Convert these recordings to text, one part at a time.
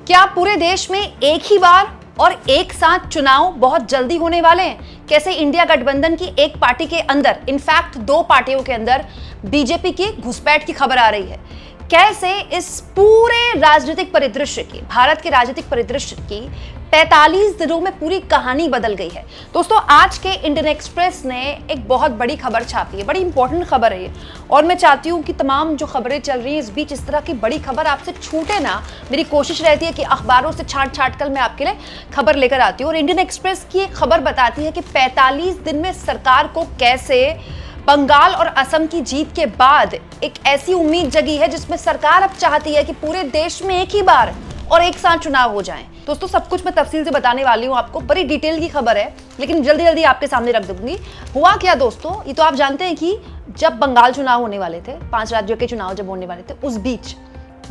क्या पूरे देश में एक ही बार और एक साथ चुनाव बहुत जल्दी होने वाले हैं? कैसे इंडिया गठबंधन की एक पार्टी के अंदर, इनफैक्ट दो पार्टियों के अंदर बीजेपी की घुसपैठ की खबर आ रही है। कैसे इस पूरे राजनीतिक परिदृश्य की, भारत के राजनीतिक परिदृश्य की 45 दिनों में पूरी कहानी बदल गई है। दोस्तों, आज के इंडियन एक्सप्रेस ने एक बहुत बड़ी खबर छापी है, बड़ी इंपॉर्टेंट खबर है ये, और मैं चाहती हूँ कि तमाम जो खबरें चल रही हैं इस बीच इस तरह की बड़ी खबर आपसे छूटे ना। मेरी कोशिश रहती है कि अखबारों से छांट कर मैं आपके लिए खबर लेकर आती हूँ, और इंडियन एक्सप्रेस की एक खबर बताती है कि 45 दिन में सरकार को कैसे बंगाल और असम की जीत के बाद एक ऐसी उम्मीद जगी है जिसमें सरकार अब चाहती है कि पूरे देश में एक ही बार और एक साथ चुनाव हो जाएं। दोस्तों, सब कुछ मैं तफसील से बताने वाली हूँ आपको, बड़ी डिटेल की खबर है, लेकिन जल्दी जल्दी आपके सामने रख दूंगी। हुआ क्या दोस्तों, ये तो आप जानते हैं कि जब बंगाल चुनाव होने वाले थे, 5 राज्यों के चुनाव जब होने वाले थे, उस बीच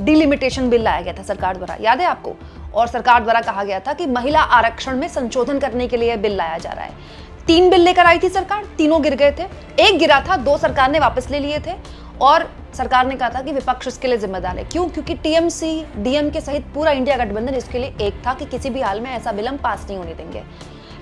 डिलिमिटेशन बिल लाया गया था सरकार द्वारा, याद है आपको? और सरकार द्वारा कहा गया था कि महिला आरक्षण में संशोधन करने के लिए बिल लाया जा रहा है। 3 बिल लेकर आई थी सरकार, तीनों गिर गए थे। एक गिरा था, 2 सरकार ने वापस ले लिए थे, और सरकार ने कहा था कि विपक्ष इसके लिए जिम्मेदार है। क्यों? क्योंकि टीएमसी, डीएमके सहित पूरा इंडिया गठबंधन इसके लिए एक था कि किसी भी हाल में ऐसा बिल हम पास नहीं होने देंगे।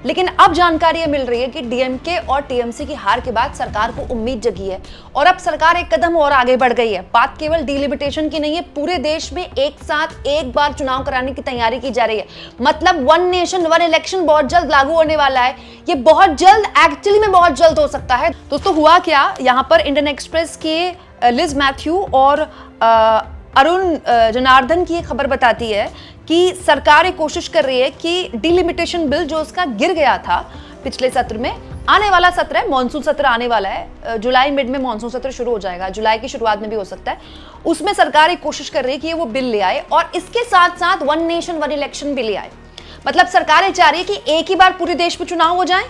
लेकिन अब जानकारी ये मिल रही है कि डीएमके और टीएमसी की हार के बाद सरकार को उम्मीद जगी है, और अब सरकार एक कदम और आगे बढ़ गई है। बात केवल डिलिमिटेशन की नहीं है, पूरे देश में एक साथ एक बार चुनाव कराने की तैयारी की जा रही है। मतलब वन नेशन वन इलेक्शन बहुत जल्द लागू होने वाला है। ये बहुत जल्द, एक्चुअली में बहुत जल्द हो सकता है। दोस्तों, हुआ क्या, यहाँ पर इंडियन एक्सप्रेस के लिज मैथ्यू और अरुण जनार्दन की खबर बताती है कि सरकार एक कोशिश कर रही है कि डिलिमिटेशन बिल जो उसका गिर गया था पिछले सत्र में, आने वाला सत्र है, मॉनसून सत्र आने वाला है, जुलाई मिड में मॉनसून सत्र शुरू हो जाएगा, जुलाई की शुरुआत में भी हो सकता है, उसमें सरकार एक कोशिश कर रही है कि ये वो बिल ले आए, और इसके साथ साथ वन नेशन वन इलेक्शन भी ले आए। मतलब सरकार ये चाह रही है कि एक ही बार पूरे देश में चुनाव हो जाए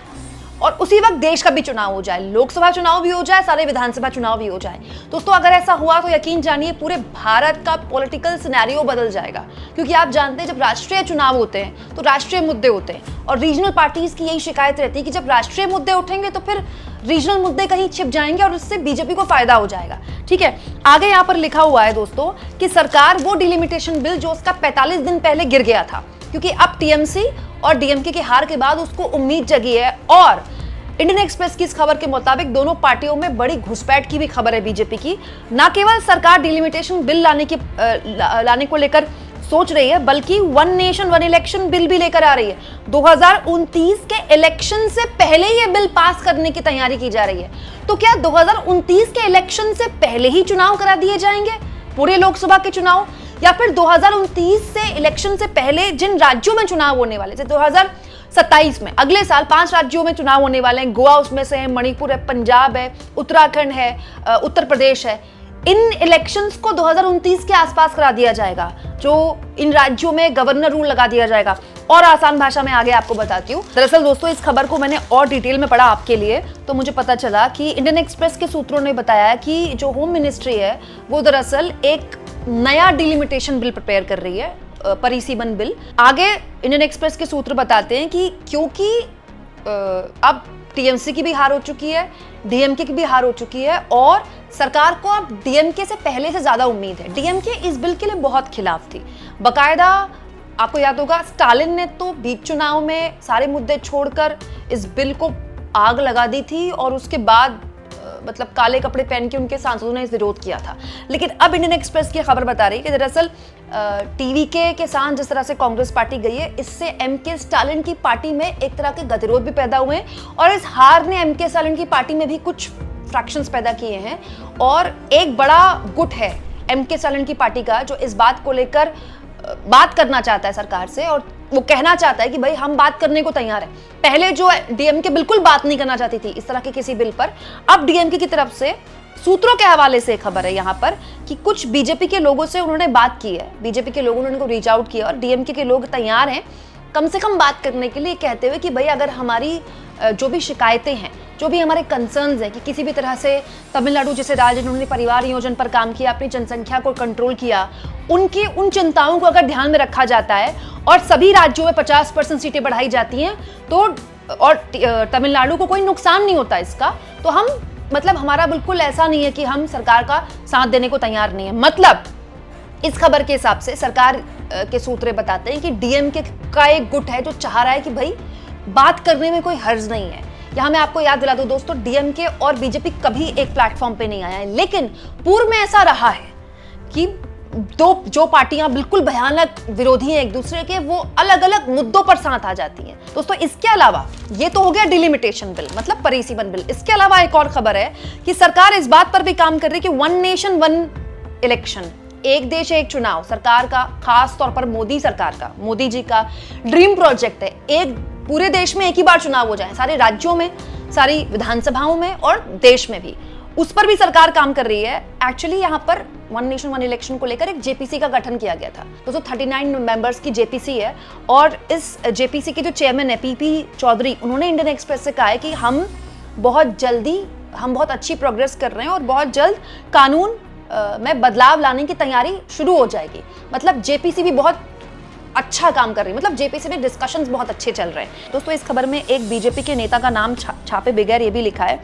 और उसी वक्त देश का भी चुनाव हो जाए, लोकसभा चुनाव भी हो जाए, सारे विधानसभा चुनाव भी हो जाए। दोस्तों, अगर ऐसा हुआ तो यकीन जानिए पूरे भारत का पॉलिटिकल सिनेरियो बदल जाएगा, क्योंकि आप जानते हैं जब राष्ट्रीय चुनाव होते हैं तो राष्ट्रीय मुद्दे होते हैं, और रीजनल पार्टीज की यही शिकायत रहती है कि जब राष्ट्रीय मुद्दे उठेंगे तो फिर रीजनल मुद्दे कहीं छिप जाएंगे और उससे बीजेपी को फायदा हो जाएगा। ठीक है, आगे यहाँ पर लिखा हुआ है दोस्तों कि सरकार वो डिलिमिटेशन बिल जो उसका 45 दिन पहले गिर गया था, क्योंकि अब टीएमसी और डीएमके की हार के बाद उसको उम्मीद जगी है, और इंडियन एक्सप्रेस की इस खबर के मुताबिक दोनों पार्टियों में बड़ी घुसपैठ की भी खबर है बीजेपी की। न केवल सरकार डिलिमिटेशन बिल लाने को लेकर सोच रही है, बल्कि one nation one election bill भी लेकर आ रही है। 2029 के इलेक्शन से पहले ये बिल पास करने की तैयारी की जा रही है। तो क्या 2029 के इलेक्शन से पहले ही चुनाव करा दिए जाएंगे, पूरे लोकसभा के चुनाव, या फिर 2029 से इलेक्शन से पहले जिन राज्यों में चुनाव होने वाले थे 2027 में, अगले साल 5 राज्यों में चुनाव होने वाले हैं, गोवा उसमें से है, मणिपुर है, पंजाब है, उत्तराखंड है, उत्तर प्रदेश है, इन इलेक्शंस को 2029 के आसपास करा दिया जाएगा, जो इन राज्यों में गवर्नर रूल लगा दिया जाएगा। और आसान भाषा में आगे आपको बताती हूँ। दरअसल दोस्तों, इस खबर को मैंने और डिटेल में पढ़ा आपके लिए, तो मुझे पता चला कि इंडियन एक्सप्रेस के सूत्रों ने बताया कि जो होम मिनिस्ट्री है वो दरअसल एक नया डिलिमिटेशन बिल प्रिपेयर कर रही है, परिसीमन बिल। आगे इंडियन एक्सप्रेस के सूत्र बताते हैं कि क्योंकि अब टीएमसी की भी हार हो चुकी है, डीएमके की भी हार हो चुकी है, और सरकार को अब डीएमके से पहले से ज्यादा उम्मीद है। डीएमके इस बिल के लिए बहुत खिलाफ थी, बकायदा आपको याद होगा स्टालिन ने तो बीच चुनाव में सारे मुद्दे छोड़कर इस बिल को आग लगा दी थी, और उसके बाद मतलब काले कपड़े पहन के उनके सांसदों ने इस विरोध किया था। लेकिन अब इंडियन एक्सप्रेस की खबर बता रही है कि दरअसल टीवीके के साथ जिस तरह से कांग्रेस पार्टी गई है, इससे एमके स्टालिन की पार्टी में एक तरह के गतिरोध भी पैदा हुए हैं, और इस हार ने एमके स्टालिन की पार्टी में भी कुछ फ्रैक्शंस पैदा किए हैं, और एक बड़ा गुट है एमके स्टालिन की पार्टी का जो इस बात को लेकर बात करना चाहता है सरकार से, और वो कहना चाहता है कि भाई हम बात करने को तैयार है। पहले जो डीएमके बिल्कुल बात नहीं करना चाहती थी इस तरह के किसी बिल पर, अब डीएमके की तरफ से सूत्रों के हवाले से खबर है यहाँ पर कि कुछ बीजेपी के लोगों से उन्होंने बात की है, बीजेपी के लोगों ने उनको रीच आउट किया, और डीएमके के लोग तैयार हैं कम से कम बात करने के लिए, कहते हुए कि भाई अगर हमारी जो भी शिकायतें हैं, जो भी हमारे कंसर्न्स हैं कि किसी भी तरह से तमिलनाडु जैसे राज्य जिन्होंने परिवार नियोजन पर काम किया, अपनी जनसंख्या को कंट्रोल किया, उनकी उन चिंताओं को अगर ध्यान में रखा जाता है और सभी राज्यों में 50% सीटें बढ़ाई जाती हैं, तो और तमिलनाडु को कोई नुकसान नहीं होता इसका, तो हम मतलब हमारा बिल्कुल ऐसा नहीं है कि हम सरकार का साथ देने को तैयार नहीं है। मतलब इस खबर के हिसाब से सरकार के सूत्र बताते हैं कि डीएमके का एक गुट है जो चाह रहा है कि भाई बात करने में कोई हर्ज नहीं है। यहां मैं आपको याद दिला दूं दोस्तों, डीएमके और बीजेपी कभी एक प्लेटफॉर्म पे नहीं आया है, लेकिन पूर्व में ऐसा रहा है कि जो पार्टियां बिल्कुल भयानक विरोधी हैं एक दूसरे के, वो अलग अलग मुद्दों पर साथ आ जाती हैं। दोस्तों इसके अलावा ये तो हो गया डिलिमिटेशन बिल, मतलब परिसीमन बिल। इसके अलावा एक और खबर है कि सरकार इस बात पर भी काम कर रही है कि वन नेशन वन इलेक्शन, एक देश एक चुनाव, सरकार का, खास तौर पर मोदी सरकार का, मोदी जी का ड्रीम प्रोजेक्ट है। एक पूरे देश में एक ही बार चुनाव हो जाए, सारे राज्यों में, सारी विधानसभाओं में और देश में भी, उस पर भी सरकार काम कर रही है। एक्चुअली यहाँ पर वन नेशन वन इलेक्शन को लेकर एक जेपीसी का गठन किया गया था। दोस्तों 39 मेंबर्स की जेपीसी है और इस जेपीसी के जो चेयरमैन है पीपी चौधरी, उन्होंने इंडियन एक्सप्रेस से कहा है कि हम बहुत अच्छी प्रोग्रेस कर रहे हैं और बहुत जल्द कानून में बदलाव लाने की तैयारी शुरू हो जाएगी। मतलब जेपीसी भी बहुत अच्छा काम कर रही है, मतलब जेपीसी में डिस्कशंस बहुत अच्छे चल रहे हैं। दोस्तों इस खबर में एक बीजेपी के नेता का नाम छापे बगैर ये भी लिखा है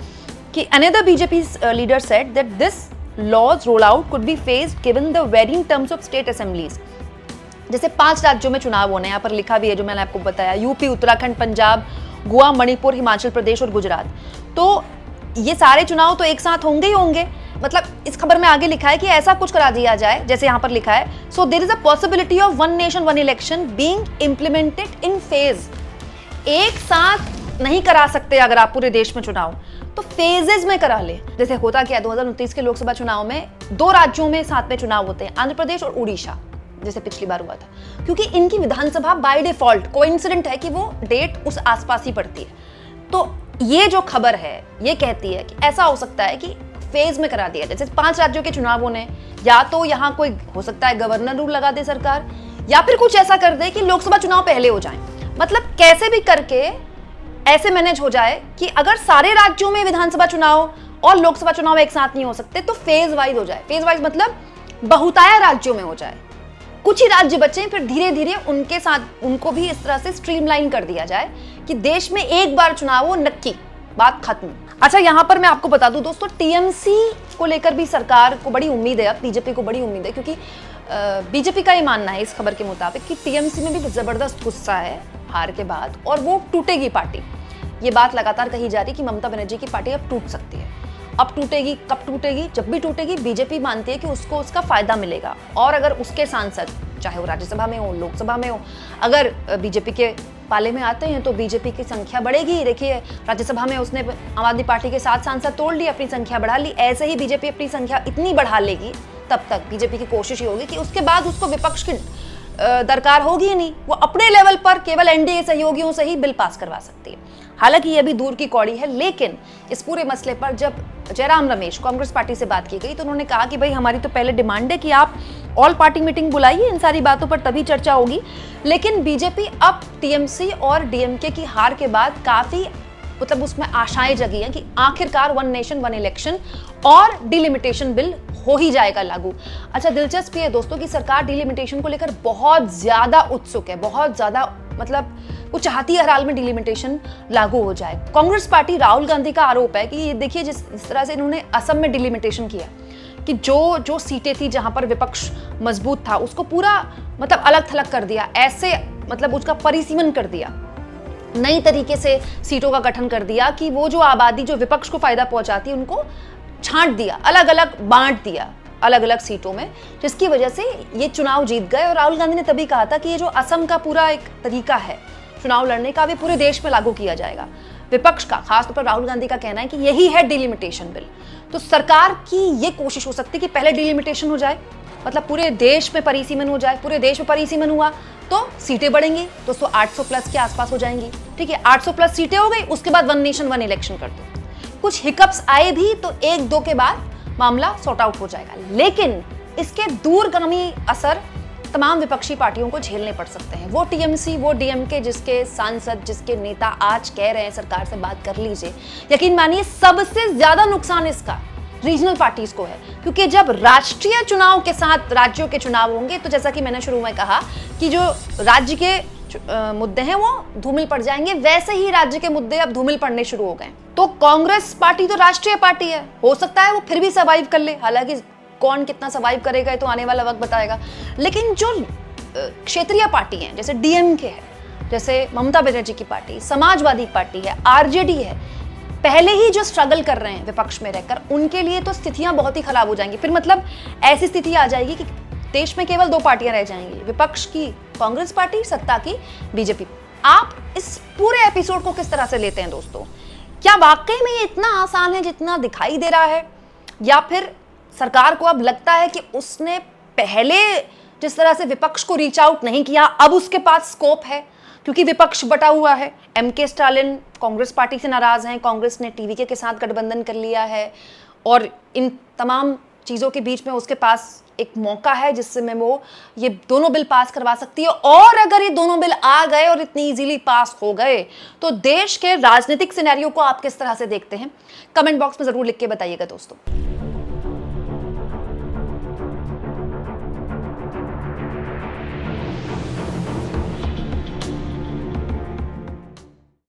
कि another BJP leader said that this laws rollout could be phased given the varying terms of state assemblies। जैसे 5 राज्यों में चुनाव होने, यहाँ पर लिखा भी है जो मैंने आपको बताया, यूपी, उत्तराखंड, पंजाब, गोवा, मणिपुर, हिमाचल प्रदेश और गुजरात। तो ये सारे चुनाव तो एक साथ होंगे ही होंगे। मतलब इस खबर में आगे लिखा है कि ऐसा कुछ करा दिया जाए, जैसे यहाँ पर लिखा है, so there is a possibility of one nation one election being implemented in phase. एक साथ नहीं करा सकते अगर आप पूरे देश में चुनाव, तो फेजेस में करा ले। जैसे होता क्या, 2029 के लोकसभा चुनाव में 2 राज्यों में साथ में चुनाव होते हैं, आंध्र प्रदेश और उड़ीसा, जैसे पिछली बार हुआ था, क्योंकि इनकी विधानसभा बाय डिफॉल्ट कोइंसिडेंट है कि वो डेट उस आसपास ही पड़ती है। तो ये जो खबर है ये कहती है कि ऐसा हो सकता है कि फेज में करा दिया, जैसे 5 राज्यों के चुनाव होने, या तो यहाँ कोई हो सकता है गवर्नर रूल लगा दे सरकार, या फिर कुछ ऐसा कर दे कि लोकसभा चुनाव पहले हो जाए। मतलब कैसे भी करके ऐसे मैनेज हो जाए कि अगर सारे राज्यों में विधानसभा चुनाव और लोकसभा चुनाव एक साथ नहीं हो सकते तो फेज वाइज हो जाए। फेज वाइज मतलब बहुतायत राज्यों में हो जाए, कुछ ही राज्य बचे, फिर धीरे धीरे उनके साथ उनको भी इस तरह से स्ट्रीमलाइन कर दिया जाए कि देश में एक बार चुनाव हो, नक्की, बात खत्म। अच्छा यहाँ पर मैं आपको बता दूं दोस्तों, टीएमसी को लेकर भी सरकार को बड़ी उम्मीद है, अब बीजेपी को बड़ी उम्मीद है, क्योंकि बीजेपी का ये मानना है इस खबर के मुताबिक कि टीएमसी में भी जबरदस्त गुस्सा है हार के बाद और वो टूटेगी पार्टी। ये बात लगातार कही जा रही कि ममता बनर्जी की पार्टी अब टूट सकती है। अब टूटेगी, कब टूटेगी? जब भी टूटेगी बीजेपी मानती है कि उसको उसका फायदा मिलेगा, और अगर उसके सांसद, चाहे वो राज्यसभा में हो, लोकसभा में हो, अगर बीजेपी के पाले में आते हैं तो बीजेपी की संख्या बढ़ेगी। देखिए राज्यसभा में उसने आम आदमी पार्टी के 7 सांसद तोड़ लिए, अपनी संख्या बढ़ा ली। ऐसे ही बीजेपी अपनी संख्या इतनी बढ़ा लेगी, तब तक बीजेपी की कोशिश ही होगी कि उसके बाद उसको विपक्ष की दरकार होगी ही नहीं, वो अपने लेवल पर केवल एनडीए सहयोगियों से ही बिल पास करवा सकती है। हालांकि ये अभी दूर की कौड़ी है, लेकिन इस पूरे मसले पर जब जयराम रमेश कांग्रेस पार्टी से बात की गई तो उन्होंने कहा कि भाई हमारी तो पहले डिमांड है कि आप ऑल पार्टी मीटिंग बुलाइए, इन सारी बातों पर तभी चर्चा होगी। लेकिन बीजेपी अब टीएमसी और डीएमके की हार के बाद काफी मतलब उसमें आशाएं जगी हैं कि आखिरकार वन नेशन वन इलेक्शन और डिलिमिटेशन बिल हो ही जाएगा लागू। अच्छा दिलचस्प ये है दोस्तों कि सरकार डिलिमिटेशन को लेकर बहुत ज्यादा उत्सुक है, बहुत ज्यादा, मतलब वो चाहती है हर हाल में डिलिमिटेशन लागू हो जाए। कांग्रेस पार्टी, राहुल गांधी का आरोप है कि देखिए जिस तरह से इन्होंने असम में डिलिमिटेशन किया कि जो सीटें थी जहां पर विपक्ष मजबूत था उसको पूरा मतलब अलग थलग कर दिया, ऐसे मतलब उसका परिसीमन कर दिया, नई तरीके से सीटों का गठन कर दिया कि वो जो आबादी जो विपक्ष को फायदा पहुंचाती है उनको छांट दिया, अलग अलग बांट दिया अलग अलग सीटों में, जिसकी वजह से ये चुनाव जीत गए। और राहुल गांधी ने तभी कहा था कि ये जो असम का पूरा एक तरीका है चुनाव लड़ने का, वे पूरे देश में लागू किया जाएगा। विपक्ष का, खासतौर पर राहुल गांधी का कहना है कि यही है डिलिमिटेशन बिल। तो सरकार की ये कोशिश हो सकती है कि पहले डिलिमिटेशन हो जाए, मतलब पूरे देश में परिसीमन हो जाए। पूरे देश में परिसीमन हुआ तो सीटें बढ़ेंगी दोस्तों, 800 प्लस के आसपास हो जाएंगी। ठीक है, 800 प्लस सीटें हो गई, उसके बाद वन नेशन वन इलेक्शन कर दो। कुछ हिकअप्स आए भी तो 1-2 के बाद मामला सॉर्ट आउट हो जाएगा, लेकिन इसके दूरगामी असर तमाम विपक्षी पार्टियों को झेलने पड़ सकते हैं। वो टीएमसी, वो डीएमके जिसके सांसद, जिसके नेता आज कह रहे हैं सरकार से बात कर लीजिए, यकीन मानिए सबसे ज्यादा नुकसान इसका रीजनल पार्टीज को है, क्योंकि जब राष्ट्रीय चुनाव के साथ राज्यों के चुनाव होंगे तो जैसा कि मैंने शुरू में कहा कि जो राज्य के मुद्दे हैं वो धूमिल पड़ जाएंगे, वैसे ही राज्य के मुद्दे अब धूमिल पड़ने शुरू हो गए। तो कांग्रेस पार्टी तो राष्ट्रीय पार्टी है, हो सकता है वो फिर भी सर्वाइव कर ले, हालांकि कौन कितना सर्वाइव करेगा ये तो आने वाला वक्त बताएगा। लेकिन जो क्षेत्रीय पार्टी हैं, जैसे डीएमके है, जैसे ममता बनर्जी की पार्टी, समाजवादी पार्टी है, आरजेडी है, पहले ही जो स्ट्रगल कर रहे हैं विपक्ष में रहकर, उनके लिए तो स्थितियां बहुत ही खराब हो जाएंगी। फिर मतलब ऐसी स्थिति आ जाएगी कि देश में केवल 2 पार्टियां रह जाएंगी, विपक्ष की कांग्रेस पार्टी, सत्ता की बीजेपी। आप इस पूरे एपिसोड को किस तरह से लेते हैं दोस्तों? क्या वाकई में ये इतना आसान है जितना दिखाई दे रहा है, या फिर सरकार को अब लगता है कि उसने पहले जिस तरह से विपक्ष को रीच आउट नहीं किया, अब उसके पास स्कोप है क्योंकि विपक्ष बटा हुआ है? एमके स्टालिन कांग्रेस पार्टी से नाराज हैं, कांग्रेस ने टीवीके के साथ गठबंधन कर लिया है, और इन तमाम चीज़ों के बीच में उसके पास एक मौका है जिससे में वो ये दोनों बिल पास करवा सकती है। और अगर ये दोनों बिल आ गए और इतनी इजीली पास हो गए तो देश के राजनीतिक सिनेरियो को आप किस तरह से देखते हैं? कमेंट बॉक्स में जरूर लिख के बताइएगा दोस्तों।